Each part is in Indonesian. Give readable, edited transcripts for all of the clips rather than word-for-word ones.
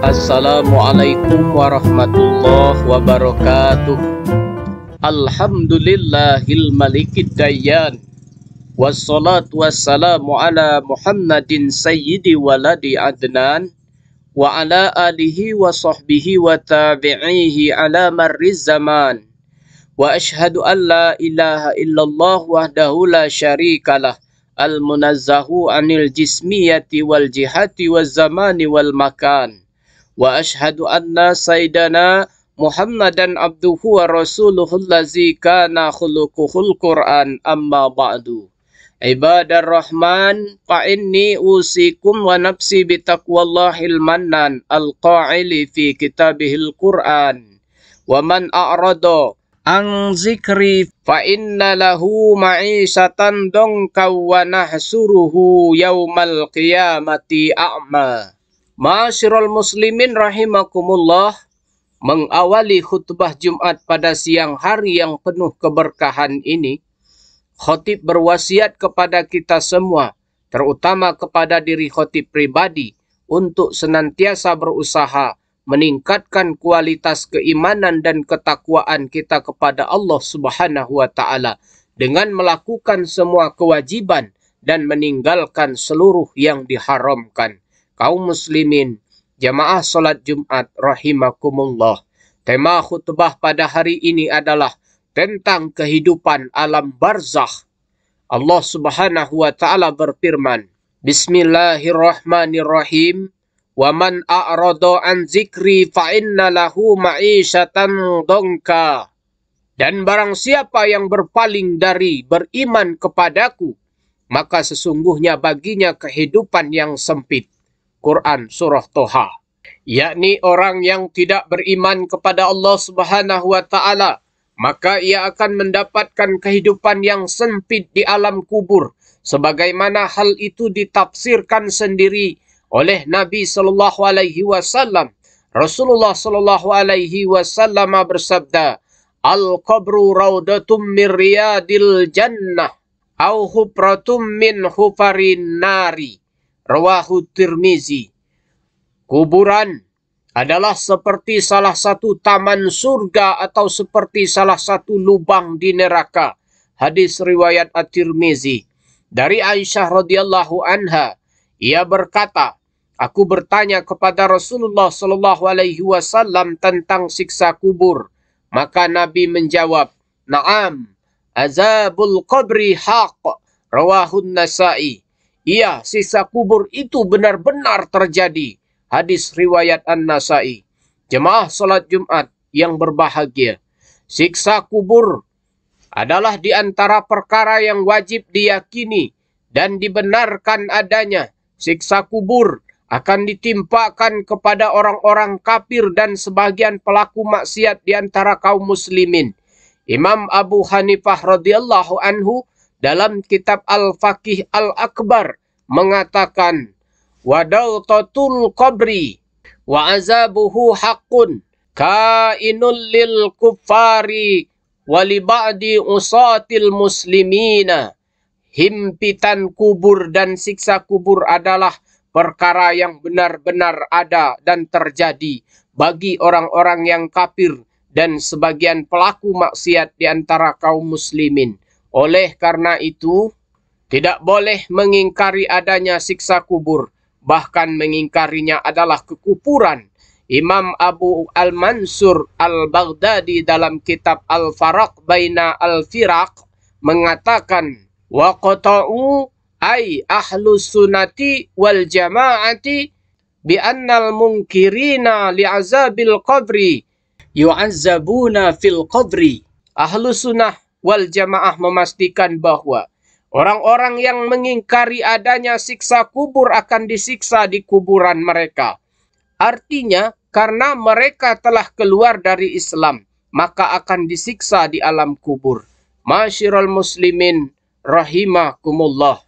Assalamualaikum warahmatullahi wabarakatuh. Alhamdulillahil malikid dayyan. Wassalatu wassalamu ala Muhammadin sayyidi waladi adnan. Wa ala alihi wa sahbihi wa tabi'ihi ala marriz zaman. Wa ashhadu an la ilaha illallah wahdahu la syarikalah. Al-munazzahu anil jismiyati wal jihati wal zamani wal makan. Wa ashhadu anna sayyidana Muhammadan abduhu wa rasuluhul lazi kana khuluquhul Qur'an amma ba'du. Ibadar Rahman, fa inni usikum wa nafsi bitaqwallahil mannan al-qa'ili fi kitabihil Qur'an. Wa man a'rada an zikri fa inna lahu ma'isatan donka wa nahsuruhu yaumal qiyamati a'ma. Ma'asyiral muslimin rahimakumullah, mengawali khutbah Jumat pada siang hari yang penuh keberkahan ini, khatib berwasiat kepada kita semua, terutama kepada diri khatib pribadi, untuk senantiasa berusaha meningkatkan kualitas keimanan dan ketakwaan kita kepada Allah Subhanahu wa Ta'ala dengan melakukan semua kewajiban dan meninggalkan seluruh yang diharamkan. Kaum muslimin, jamaah salat Jumat rahimakumullah. Tema khutbah pada hari ini adalah tentang kehidupan alam barzakh. Allah Subhanahu wa Ta'ala berfirman, Bismillahirrahmanirrahim. Wa man a'rada an zikri fa inna lahu ma'isyatan donka. Dan barang siapa yang berpaling dari beriman kepadaku, maka sesungguhnya baginya kehidupan yang sempit. Quran Surah Toha. Yakni orang yang tidak beriman kepada Allah Subhanahu wa Ta'ala, maka ia akan mendapatkan kehidupan yang sempit di alam kubur. Sebagaimana hal itu ditafsirkan sendiri oleh Nabi Sallallahu Alaihi Wasallam. Rasulullah Sallallahu Alaihi Wasallam bersabda, Al-qabru raudatum min riyadil jannah, au hufratum min hufarin nari. Rawahu Tirmizi. Kuburan adalah seperti salah satu taman surga atau seperti salah satu lubang di neraka. Hadis riwayat At-Tirmizi. Dari Aisyah radhiyallahu anha, ia berkata, aku bertanya kepada Rasulullah sallallahu alaihi wasallam tentang siksa kubur. Maka Nabi menjawab, "Na'am, azabul qabri haq." Rawahun Nasa'i. Iya, siksa kubur itu benar-benar terjadi. Hadis riwayat An-Nasa'i. Jemaah salat Jumat yang berbahagia, siksa kubur adalah di antara perkara yang wajib diyakini dan dibenarkan adanya. Siksa kubur akan ditimpakan kepada orang-orang kafir dan sebagian pelaku maksiat di antara kaum muslimin. Imam Abu Hanifah radhiyallahu anhu dalam kitab Al-Faqih Al-Akbar mengatakan, Wadawtatul qabri wa azabuhu haqqun kainul lil kuffari wali ba'di usatil muslimina. Himpitan kubur dan siksa kubur adalah perkara yang benar-benar ada dan terjadi bagi orang-orang yang kafir dan sebagian pelaku maksiat di antara kaum muslimin. Oleh karena itu, tidak boleh mengingkari adanya siksa kubur. Bahkan mengingkarinya adalah kekufuran. Imam Abu Al-Mansur Al-Baghdadi dalam kitab Al-Faraq Baina Al-Firaq mengatakan, wa qata'u ay ahlus sunnati wal jama'ati bi annal munkirina li'azabil qabri yu'azzabuna fil qabri. Ahlus sunnah wal jamaah memastikan bahwa orang-orang yang mengingkari adanya siksa kubur akan disiksa di kuburan mereka. Artinya, karena mereka telah keluar dari Islam, maka akan disiksa di alam kubur. Ma'asyiral muslimin rahimakumullah.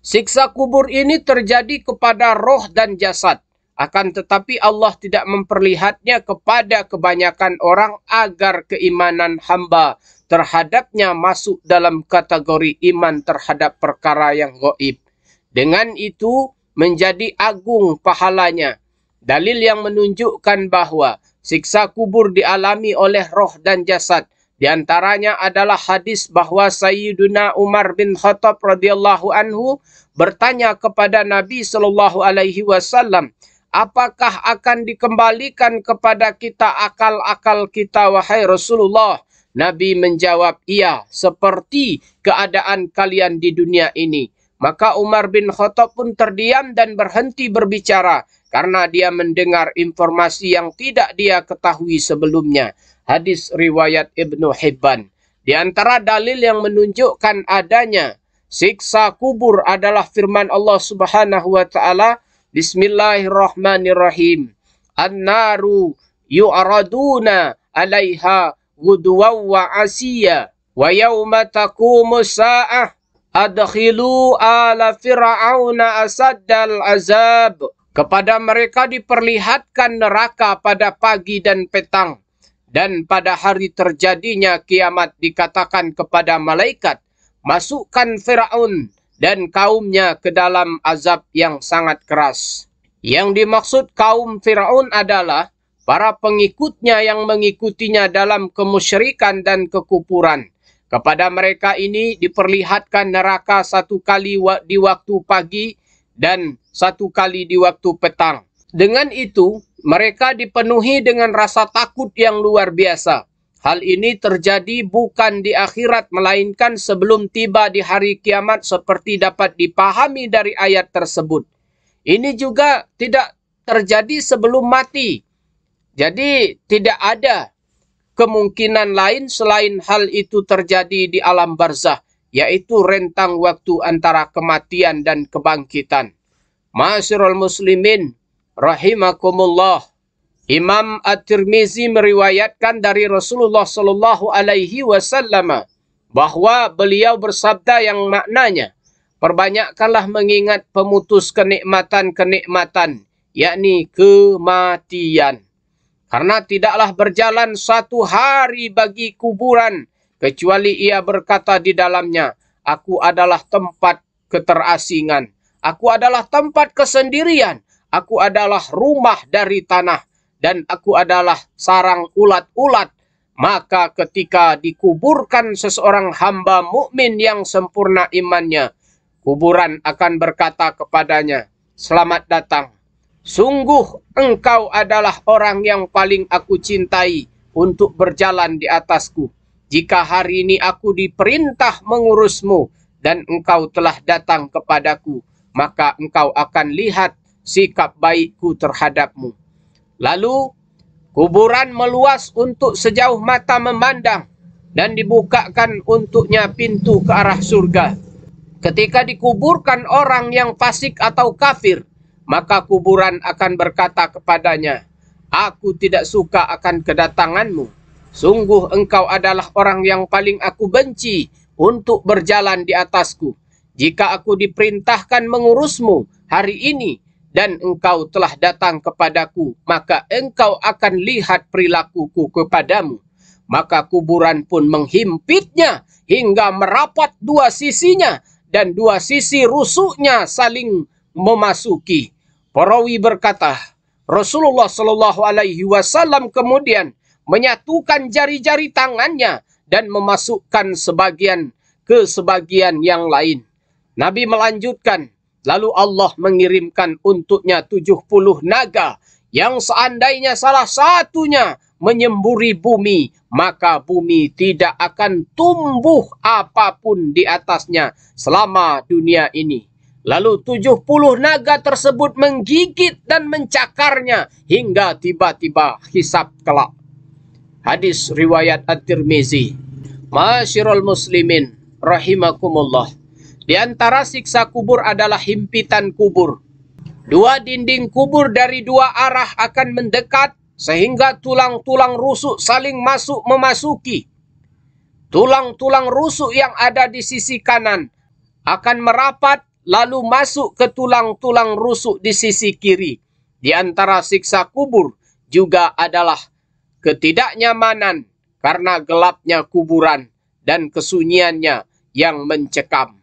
Siksa kubur ini terjadi kepada roh dan jasad. Akan tetapi Allah tidak memperlihatnya kepada kebanyakan orang agar keimanan hamba terhadapnya masuk dalam kategori iman terhadap perkara yang gaib. Dengan itu menjadi agung pahalanya. dalil yang menunjukkan bahwa siksa kubur dialami oleh roh dan jasad. Di antaranya adalah hadis bahwa Sayyiduna Umar bin Khattab radhiyallahu anhu bertanya kepada Nabi sallallahu alaihi wasallam, apakah akan dikembalikan kepada kita akal-akal kita wahai Rasulullah? Nabi menjawab, iya, seperti keadaan kalian di dunia ini. Maka Umar bin Khattab pun terdiam dan berhenti berbicara karena dia mendengar informasi yang tidak dia ketahui sebelumnya. Hadis riwayat Ibnu Hibban. Di antara dalil yang menunjukkan adanya siksa kubur adalah firman Allah Subhanahu wa taala, Bismillahirrahmanirrahim. An-naru yu'raduna 'alaiha ghuduwan wa 'ashiya wa yauma taqumus sa'ah adkhilu ala fir'auna asaddal azab. Kepada mereka diperlihatkan neraka pada pagi dan petang. Dan pada hari terjadinya kiamat dikatakan kepada malaikat, masukkan Fir'aun dan kaumnya ke dalam azab yang sangat keras. Yang dimaksud kaum Fir'aun adalah para pengikutnya yang mengikutinya dalam kemusyrikan dan kekufuran. Kepada mereka ini diperlihatkan neraka satu kali di waktu pagi dan satu kali di waktu petang. Dengan itu, mereka dipenuhi dengan rasa takut yang luar biasa. Hal ini terjadi bukan di akhirat, melainkan sebelum tiba di hari kiamat seperti dapat dipahami dari ayat tersebut. Ini juga tidak terjadi sebelum mati. Jadi tidak ada kemungkinan lain selain hal itu terjadi di alam barzah, yaitu rentang waktu antara kematian dan kebangkitan. Ma'asyiral muslimin rahimakumullah. Imam At-Tirmizi meriwayatkan dari Rasulullah sallallahu alaihi wasallam bahwa beliau bersabda yang maknanya, perbanyakkanlah mengingat pemutus kenikmatan-kenikmatan, yakni kematian. Karena tidaklah berjalan satu hari bagi kuburan kecuali ia berkata di dalamnya, aku adalah tempat keterasingan. Aku adalah tempat kesendirian. Aku adalah rumah dari tanah. Dan aku adalah sarang ulat-ulat. Maka ketika dikuburkan seseorang hamba mukmin yang sempurna imannya, kuburan akan berkata kepadanya, selamat datang. Sungguh engkau adalah orang yang paling aku cintai untuk berjalan di atasku. Jika hari ini aku diperintah mengurusmu dan engkau telah datang kepadaku, maka engkau akan lihat sikap baikku terhadapmu. Lalu kuburan meluas untuk sejauh mata memandang dan dibukakan untuknya pintu ke arah surga. Ketika dikuburkan orang yang fasik atau kafir, maka kuburan akan berkata kepadanya, aku tidak suka akan kedatanganmu. Sungguh engkau adalah orang yang paling aku benci untuk berjalan di atasku. Jika aku diperintahkan mengurusmu hari ini dan engkau telah datang kepadaku, maka engkau akan lihat perilakuku kepadamu. Maka kuburan pun menghimpitnya hingga merapat dua sisinya dan dua sisi rusuknya saling memasuki. Perawi berkata, Rasulullah Shallallahu Alaihi Wasallam kemudian menyatukan jari-jari tangannya dan memasukkan sebagian ke sebagian yang lain. Nabi melanjutkan, lalu Allah mengirimkan untuknya 70 naga yang seandainya salah satunya menyemburi bumi, maka bumi tidak akan tumbuh apapun di atasnya selama dunia ini. Lalu 70 naga tersebut menggigit dan mencakarnya hingga tiba-tiba hisab kelak. Hadis riwayat At-Tirmizi. Ma'asyiral muslimin rahimakumullah. Di antara siksa kubur adalah himpitan kubur. Dua dinding kubur dari dua arah akan mendekat sehingga tulang-tulang rusuk saling memasuki. Tulang-tulang rusuk yang ada di sisi kanan akan merapat lalu masuk ke tulang-tulang rusuk di sisi kiri. Di antara siksa kubur juga adalah ketidaknyamanan karena gelapnya kuburan dan kesunyiannya yang mencekam.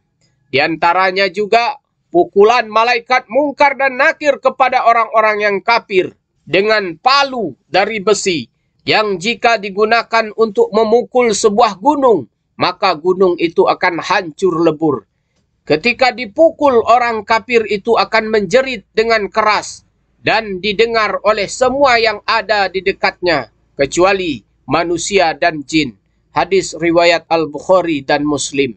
Di antaranya juga pukulan malaikat mungkar dan nakir kepada orang-orang yang kafir dengan palu dari besi yang jika digunakan untuk memukul sebuah gunung, maka gunung itu akan hancur lebur. Ketika dipukul, orang kafir itu akan menjerit dengan keras dan didengar oleh semua yang ada di dekatnya, kecuali manusia dan jin. Hadis riwayat Al-Bukhari dan Muslim.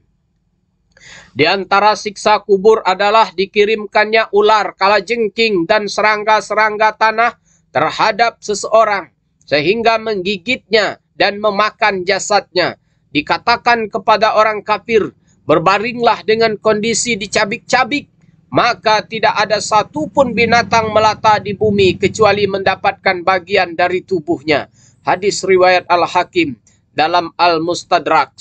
Di antara siksa kubur adalah dikirimkannya ular, kalajengking, dan serangga-serangga tanah terhadap seseorang, sehingga menggigitnya dan memakan jasadnya. Dikatakan kepada orang kafir, berbaringlah dengan kondisi dicabik-cabik, maka tidak ada satupun binatang melata di bumi kecuali mendapatkan bagian dari tubuhnya. Hadis riwayat Al-Hakim dalam Al-Mustadrak.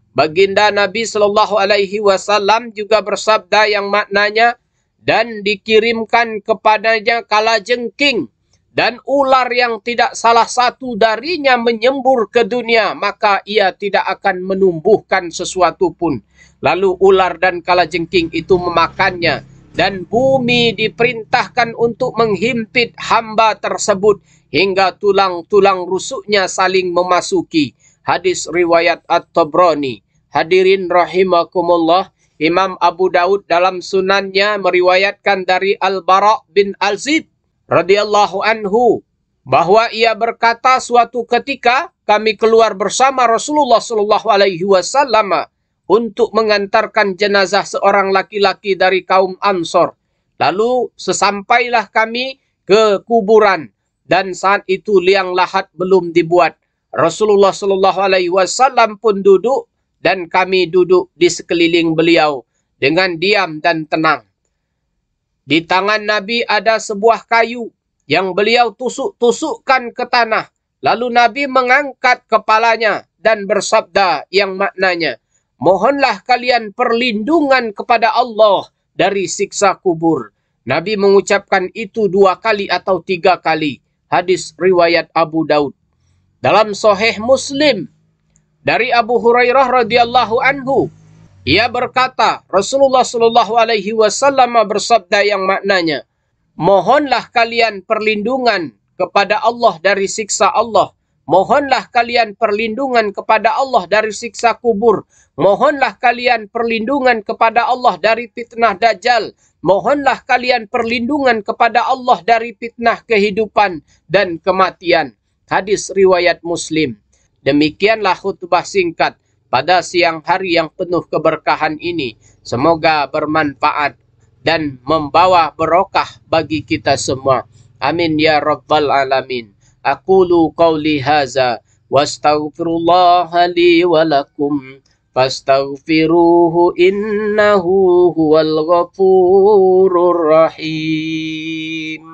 Baginda Nabi SAW juga bersabda yang maknanya, dan dikirimkan kepadanya kalajengking dan ular yang tidak salah satu darinya menyembur ke dunia, maka ia tidak akan menumbuhkan sesuatu pun. Lalu ular dan kalajengking itu memakannya, dan bumi diperintahkan untuk menghimpit hamba tersebut hingga tulang-tulang rusuknya saling memasuki. Hadis riwayat At-Tabrani. Hadirin rahimakumullah, Imam Abu Daud dalam sunannya meriwayatkan dari Al-Bara' bin Azib radhiyallahu anhu bahwa ia berkata, suatu ketika kami keluar bersama Rasulullah SAW untuk mengantarkan jenazah seorang laki-laki dari kaum Ansor. Lalu sesampailah kami ke kuburan dan saat itu liang lahat belum dibuat. Rasulullah SAW pun duduk dan kami duduk di sekeliling beliau dengan diam dan tenang. Di tangan Nabi ada sebuah kayu yang beliau tusuk-tusukkan ke tanah. Lalu Nabi mengangkat kepalanya dan bersabda yang maknanya, mohonlah kalian perlindungan kepada Allah dari siksa kubur. Nabi mengucapkan itu 2 kali atau 3 kali. Hadis riwayat Abu Daud. Dalam Sahih Muslim dari Abu Hurairah radhiyallahu anhu, ia berkata, Rasulullah SAW bersabda yang maknanya, mohonlah kalian perlindungan kepada Allah dari siksa Allah. Mohonlah kalian perlindungan kepada Allah dari siksa kubur. Mohonlah kalian perlindungan kepada Allah dari fitnah Dajjal. Mohonlah kalian perlindungan kepada Allah dari fitnah kehidupan dan kematian. Hadis riwayat Muslim. Demikianlah khutbah singkat pada siang hari yang penuh keberkahan ini. Semoga bermanfaat dan membawa barokah bagi kita semua. Amin ya rabbal alamin. Aqulu qawli haza wastaghfirullaha li wa lakum fastaghfiruhu innahu huwal ghafurur rahim.